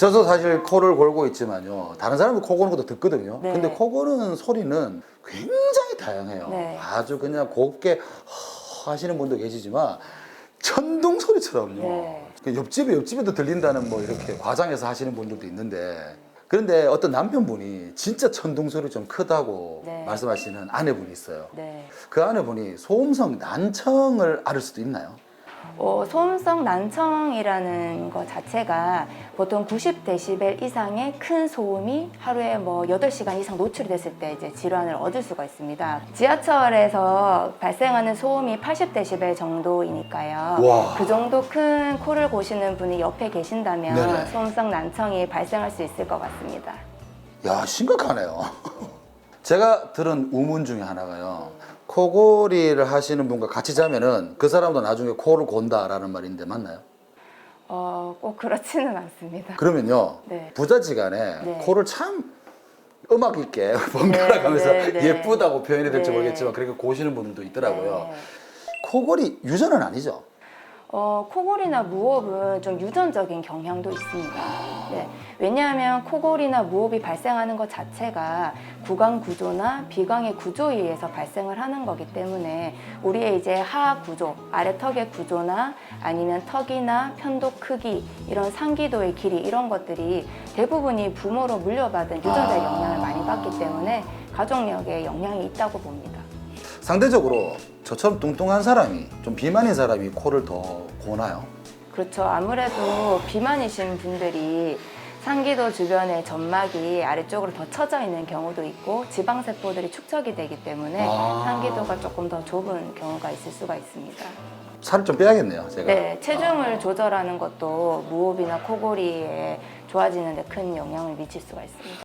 저도 사실 코를 골고 있지만요. 다른 사람은 코 고는 것도 듣거든요. 네. 근데 코 고는 소리는 굉장히 다양해요. 네. 아주 그냥 곱게 하시는 분도 계시지만 천둥 소리처럼요. 네. 그 옆집에도 들린다는 뭐 이렇게 과장해서 하시는 분들도 있는데, 그런데 어떤 남편분이 진짜 천둥 소리 좀 크다고 네. 말씀하시는 아내분이 있어요. 네. 그 아내분이 소음성 난청을 앓을 수도 있나요? 소음성 난청이라는 것 자체가 보통 90데시벨 이상의 큰 소음이 하루에 뭐 8시간 이상 노출이 됐을 때 이제 질환을 얻을 수가 있습니다. 지하철에서 발생하는 소음이 80데시벨 정도이니까요. 와. 그 정도 큰 코를 고시는 분이 옆에 계신다면 네네. 소음성 난청이 발생할 수 있을 것 같습니다. 야, 심각하네요. 제가 들은 우문 중에 하나가요. 코골이를 하시는 분과 같이 자면은 그 사람도 나중에 코를 곤다라는 말인데 맞나요? 꼭 그렇지는 않습니다. 그러면요. 네. 부자지간에 네. 코를 참 음악 있게 번갈아 가면서 네, 네. 예쁘다고 표현이 될지 네. 모르겠지만 그렇게 고시는 분들도 있더라고요. 네. 코골이 유전은 아니죠? 코골이나 무호흡은 좀 유전적인 경향도 있습니다. 네. 왜냐하면 코골이나 무호흡이 발생하는 것 자체가 구강 구조나 비강의 구조에 의해서 발생을 하는 거기 때문에 우리의 이제 하악 구조, 아래 턱의 구조나 아니면 턱이나 편도 크기, 이런 상기도의 길이, 이런 것들이 대부분이 부모로 물려받은 유전자의 영향을 많이 받기 때문에 가족력에 영향이 있다고 봅니다. 상대적으로 저처럼 뚱뚱한 사람이, 좀 비만인 사람이 코를 더 고나요? 그렇죠. 아무래도 비만이신 분들이 상기도 주변에 점막이 아래쪽으로 더 처져 있는 경우도 있고 지방세포들이 축적이 되기 때문에 상기도가 조금 더 좁은 경우가 있을 수가 있습니다. 살을 좀 빼야겠네요, 제가. 네, 체중을 조절하는 것도 무호흡이나 코골이에 좋아지는 데 큰 영향을 미칠 수가 있습니다.